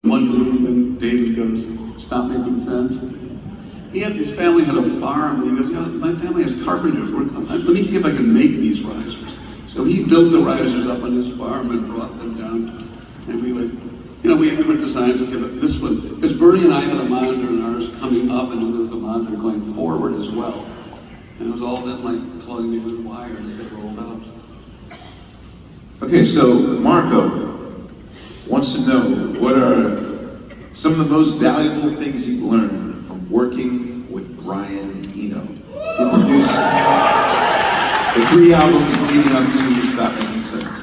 one room and David goes, "Stop making sense." His family had a farm, and he goes, "Yeah, my family has carpenters. Let me see if I can make these risers." So he built the risers up on his farm and brought them down. And we would, we had different designs. Okay, but this one, because Bernie and I had a monitor in ours coming up, and then there was a monitor going forward as well. And it was all then like plugged into the wire as they rolled out. Okay, so Marco wants to know, what are some of the most valuable things you've learned from working with Brian Eno, who produced the 3 albums leading up to Stop Making Sense?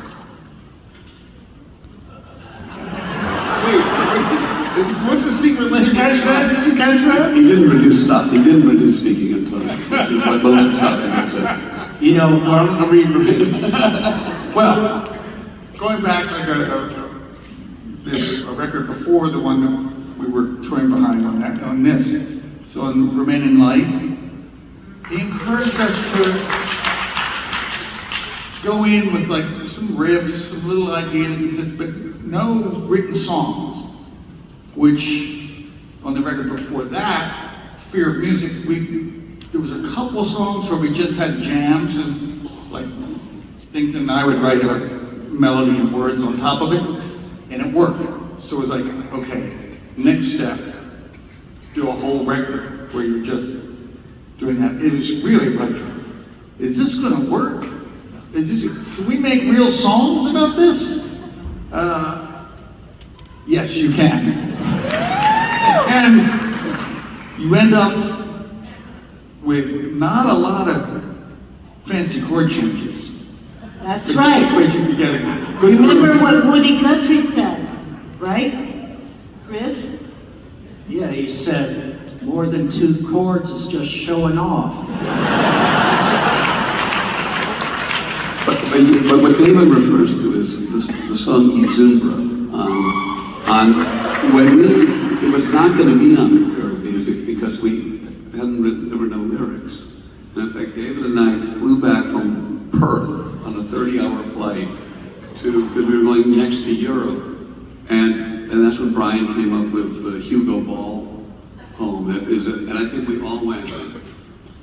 What's the secret? Let me catch that? Did you catch that? He didn't reduce speaking in time, which is what most of Stop Making Sense is. I'm reading. Well, going back like a record before the one that we were touring behind on this, so on Remain in Light, he encouraged us to go in with like some riffs, some little ideas, and says, but no written songs. Which on the record before that, Fear of Music, there was a couple songs where we just had jams and like things, and I would write a melody and words on top of it, and it worked. So it was like, okay, next step, do a whole record where you're just doing that. It was really like, is this gonna work? Can we make real songs about this? Yes, you can. And you end up with not a lot of fancy chord changes. That's right. But you get a good Remember what Woody Guthrie said, right? Chris? Yeah, he said, more than 2 chords is just showing off. But what David refers to is the song Izumbra. When it was not going to be on Fear of Music because we there were no lyrics. And in fact, David and I flew back from Perth on a 30-hour flight because we were going next to Europe. And that's when Brian came up with Hugo Ball poem. And I think we all went,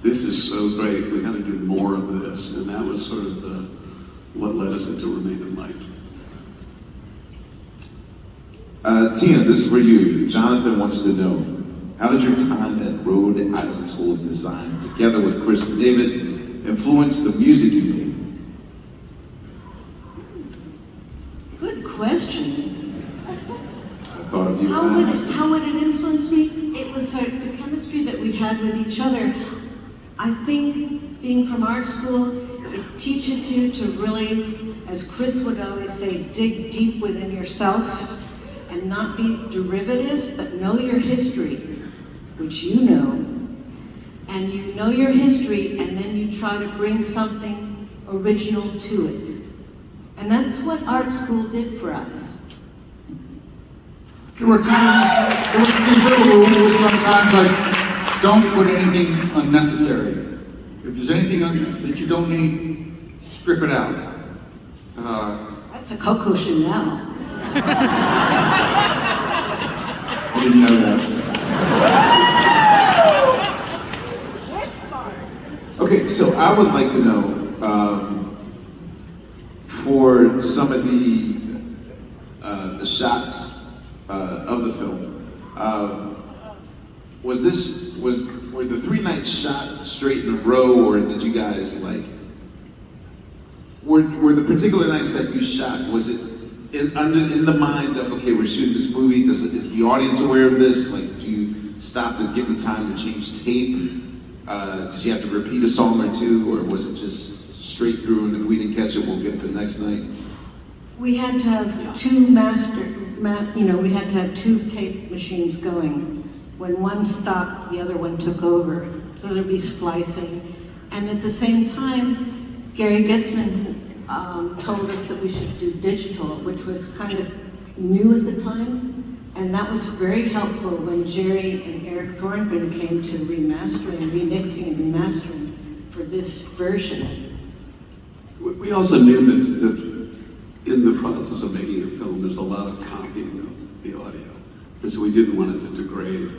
this is so great, we got to do more of this. And that was sort of what led us into Remain in Light. Tina, this is for you. Jonathan wants to know, how did your time at Rhode Island School of Design, together with Chris and David, influence the music you made? Good question. I thought of you. How would it influence me? It was the chemistry that we had with each other. I think being from art school, it teaches you to really, as Chris would always say, dig deep within yourself and not be derivative, but know your history, which you know. And you know your history, and then you try to bring something original to it. And that's what art school did for us. There were these little rules sometimes, like, don't put anything unnecessary. If there's anything that you don't need, strip it out. That's a Coco Chanel. I didn't know that. Okay, so I would like to know, for some of the shots of the film, were the 3 nights shot straight in a row, or did you guys were the particular nights that you shot, was it in the mind of, okay, we're shooting this movie, is the audience aware of this? Like, did you stop to give them time to change tape? Did you have to repeat a song or 2, or was it just straight through, and if we didn't catch it, we'll get it the next night? We had to have we had to have 2 tape machines going. When one stopped, the other one took over. So there'd be splicing. And at the same time, Gary Getzman told us that we should do digital, which was kind of new at the time. And that was very helpful when Jerry and Eric Thorngren came to remastering, remixing and remastering for this version. We also knew that in the process of making a film, there's a lot of copying of the audio. And so we didn't want it to degrade.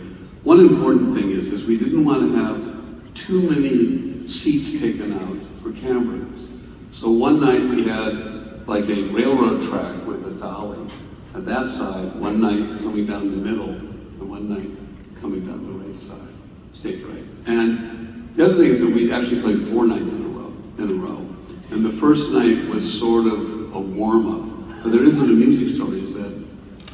One important thing is we didn't want to have too many seats taken out for cameras. So one night we had like a railroad track with a dolly at that side, one night coming down the middle, and one night coming down the right side, stage right. And the other thing is that we actually played 4 nights in a row. And the first night was sort of a warm-up. But there is an amusing story, is that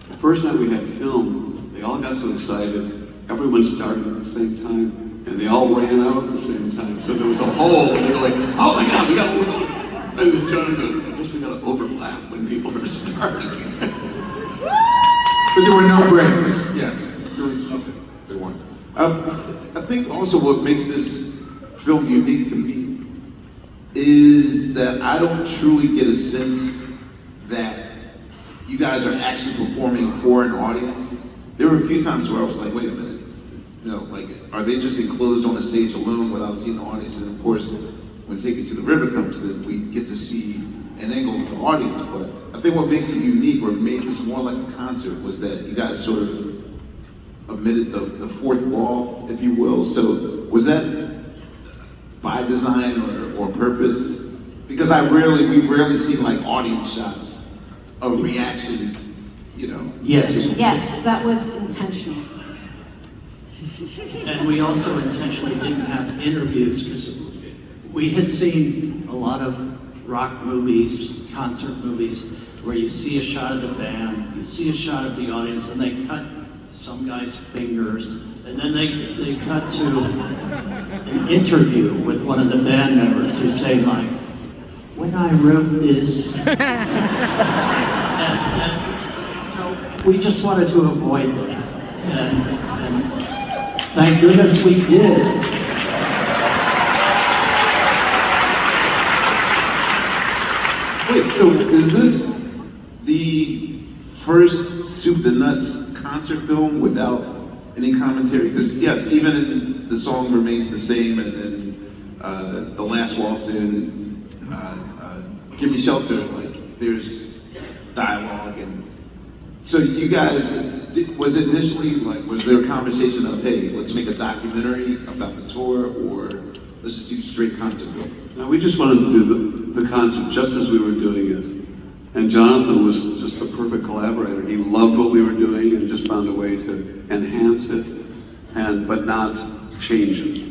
the first night we had film, they all got so excited, everyone started at the same time, and they all ran out at the same time. So there was a hole, and they were like, oh my God, we gotta overlap. And then Johnny goes, I guess we gotta overlap when people are starting. But there were no breaks. Yeah, there was nothing. They weren't. I think also what makes this film unique to me is that I don't truly get a sense that you guys are actually performing for an audience. There were a few times where I was like, wait a minute, you know, like, are they just enclosed on a stage alone without seeing the audience? And of course, when Take It to the River comes, then we get to see an angle of the audience. But I think what makes it unique, or made this more like a concert, was that you guys sort of omitted the fourth wall, if you will. So was that by design or purpose? Because we rarely see like audience shots of reactions, you know. Yes. Yes, that was intentional. And we also intentionally didn't have interviews because we had seen a lot of rock movies, concert movies, where you see a shot of the band, you see a shot of the audience, and they cut some guy's fingers, and then they cut to an interview with one of the band members who's saying like, when I wrote this, and so we just wanted to avoid that, and thank goodness we did. Wait, so is this the first Soup to Nuts concert film without any commentary? Because yes, even in the song remains the same, and then the last waltz in Give Me Shelter, like there's dialogue, and so you guys, was it initially like, was there a conversation of, hey, let's make a documentary about the tour, or let's just do straight concert film? No, we just wanted to do the concert just as we were doing it. And Jonathan was just the perfect collaborator. He loved what we were doing and just found a way to enhance it, but not change it.